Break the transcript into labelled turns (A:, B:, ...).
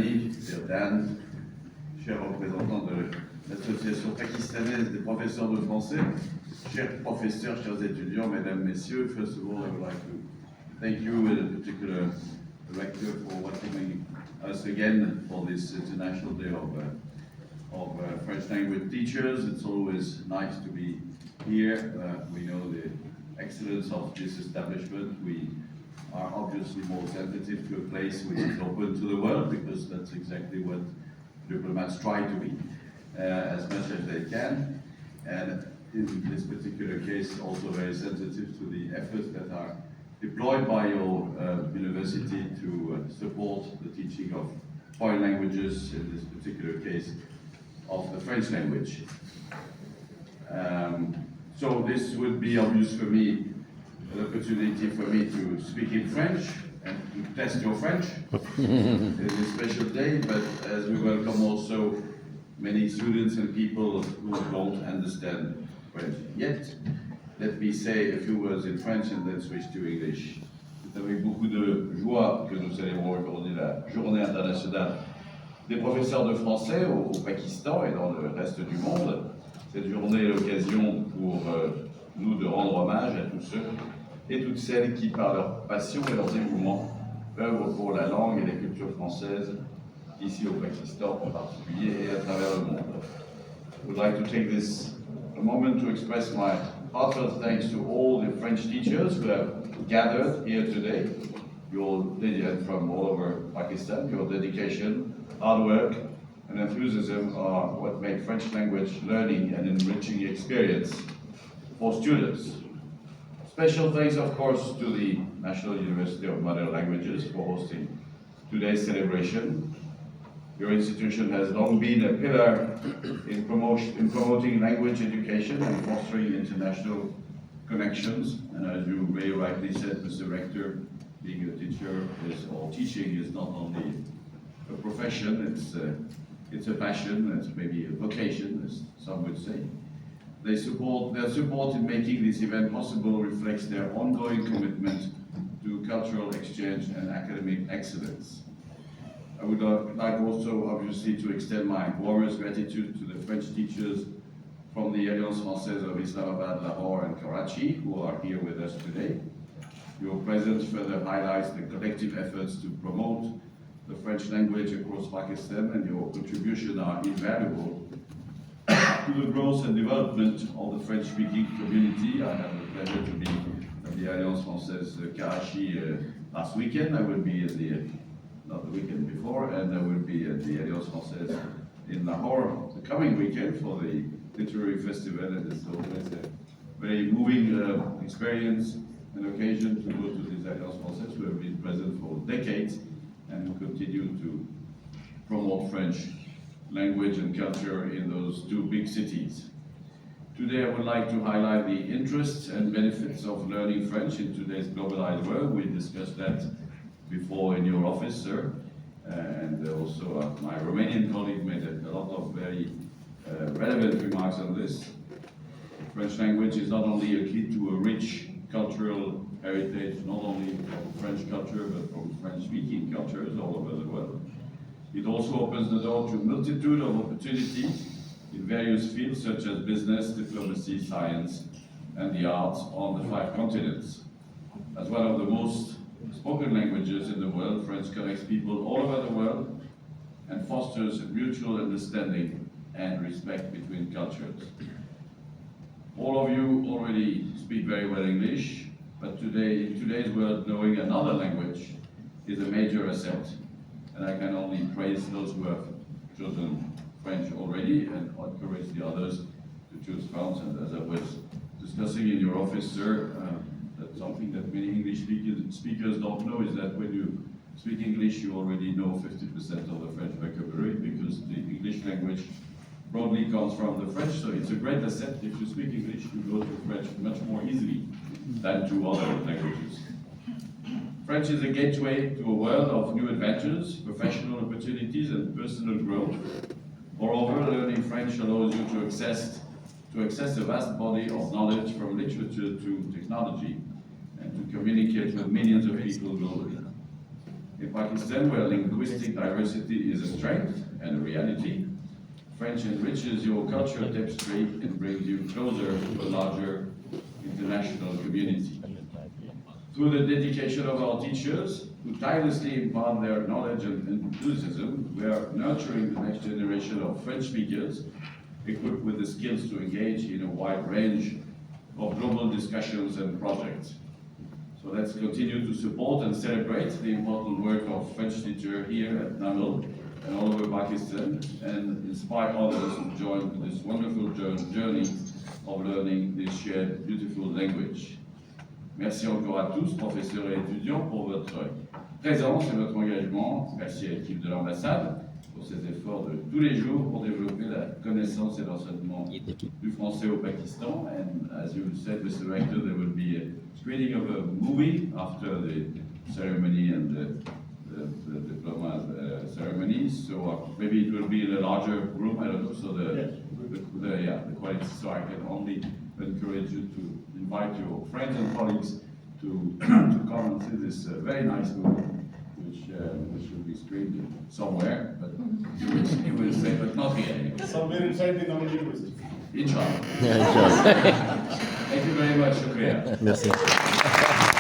A: Mélanie, dear Dan, chers représentants de l'Association pakistanaise des professeurs de français, chers professeurs, chers étudiants, mesdames, messieurs, first of all, I would like to thank you, in particular, Director, for welcoming us again for this International Day of French language teachers. It's always nice to be here. We know the excellence of this establishment. We are obviously more sensitive to a place which is open to the world, because that's exactly what diplomats try to be, as much as they can. And in this particular case, also very sensitive to the efforts that are deployed by your university to support the teaching of foreign languages, in this particular case of the French language. So this would be obvious for me, an opportunity for me to speak in French and to test your French in this special day, but as we welcome also many students and people who don't understand French yet, let me say a few words in French and then switch to English. C'est avec beaucoup de joie que nous célébrons aujourd'hui la Journée internationale des professeurs de français au Pakistan et dans le reste du monde. Cette journée est l'occasion pour nous de rendre hommage à tous ceux et toutes celles qui, par leur passion et leurs dévouements, œuvrent pour la langue et la culture française, ici au Pakistan en particulier et à travers le monde. I would like to take this a moment to express my heartfelt thanks to all the French teachers who have gathered here today. From all over Pakistan, your dedication, hard work, and enthusiasm are what make French language learning an enriching experience for students. Special thanks, of course, to the National University of Modern Languages for hosting today's celebration. Your institution has long been a pillar in promoting language education and fostering international connections. And as you very rightly said, Mr. Rector, being a teacher or teaching is not only a profession, it's a passion, it's maybe a vocation, as some would say. Their support in making this event possible reflects their ongoing commitment to cultural exchange and academic excellence. I would like also, obviously, to extend my warmest gratitude to the French teachers from the Alliance Française of Islamabad, Lahore, and Karachi, who are here with us today. Your presence further highlights the collective efforts to promote the French language across Pakistan, and your contributions are invaluable to the growth and development of the French-speaking community. I had the pleasure to be at the Alliance Française Karachi last weekend. I will be at not the weekend before, and I will be at the Alliance Française in Lahore the coming weekend for the literary festival, and it's always a very moving experience and occasion to go to this Alliance Française, who have been present for decades and who continue to promote French language and culture in those two big cities. Today I would like to highlight the interests and benefits of learning French in today's globalized world. We discussed that before in your office, sir, and also my Romanian colleague made a lot of very relevant remarks on this. The French language is not only a key to a rich cultural heritage, not only from French culture, but from French-speaking cultures all over the world. It also opens the door to a multitude of opportunities in various fields such as business, diplomacy, science, and the arts on the 5 continents. As one of the most spoken languages in the world, French connects people all over the world and fosters mutual understanding and respect between cultures. All of you already speak very well English, but today, in today's world, knowing another language is a major asset. And I can only praise those who have chosen French already and encourage the others to choose France. And as I was discussing in your office, sir, that's something that many English speakers don't know, is that when you speak English, you already know 50% of the French vocabulary, because the English language broadly comes from the French, so it's a great asset. If you speak English, you go to French much more easily than to other languages. French is a gateway to a world of new adventures, professional opportunities, and personal growth. Moreover, learning French allows you to access a vast body of knowledge, from literature to technology, and to communicate with millions of people globally. In Pakistan, where linguistic diversity is a strength and a reality, French enriches your cultural tapestry and brings you closer to a larger international community. Through the dedication of our teachers, who tirelessly impart their knowledge and enthusiasm, we are nurturing the next generation of French speakers equipped with the skills to engage in a wide range of global discussions and projects. So let's continue to support and celebrate the important work of French teachers here at NAML and all over Pakistan, and inspire others to join this wonderful journey of learning this shared beautiful language. Merci encore à tous, professeurs et étudiants, pour votre présence et votre engagement. Merci à l'équipe de l'ambassade pour ses efforts de tous les jours pour développer la connaissance et l'enseignement du français au Pakistan. And as you said, Mr. Rector, there will be a screening of a movie after the ceremony and the diploma ceremonies. So maybe it will be in a larger room, I don't know, so the quality, so I can only encourage you to invite your friends and colleagues to come and see this very nice movie, which will be screened somewhere, but you will say, but not here anyway.
B: Somewhere inside the Namal University.
A: Inshallah.
C: Yeah, sure.
A: Thank you very much, Shukriya.
C: Merci.